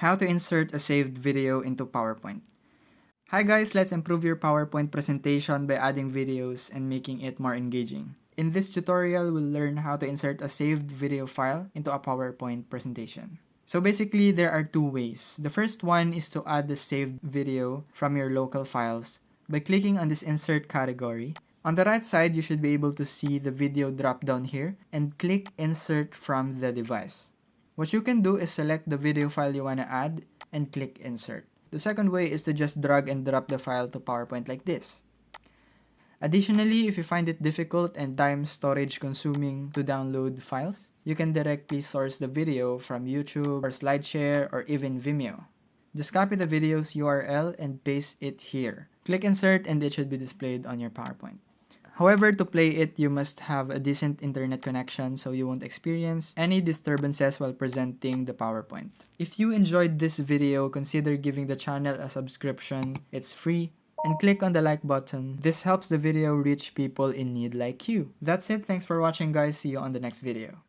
How to insert a saved video into PowerPoint. Hi guys, let's improve your PowerPoint presentation by adding videos and making it more engaging. In this tutorial, we'll learn how to insert a saved video file into a PowerPoint presentation. So basically, there are two ways. The first one is to add the saved video from your local files by clicking on this insert category. On the right side, you should be able to see the video drop down here and click insert from the device. What you can do is select the video file you want to add and click insert. The second way is to just drag and drop the file to PowerPoint like this. Additionally, if you find it difficult and time storage consuming to download files, you can directly source the video from YouTube or SlideShare or even Vimeo. Just copy the video's URL and paste it here. Click insert and it should be displayed on your PowerPoint. However, to play it, you must have a decent internet connection so you won't experience any disturbances while presenting the PowerPoint. If you enjoyed this video, consider giving the channel a subscription. It's free. And click on the like button. This helps the video reach people in need like you. That's it. Thanks for watching, guys. See you on the next video.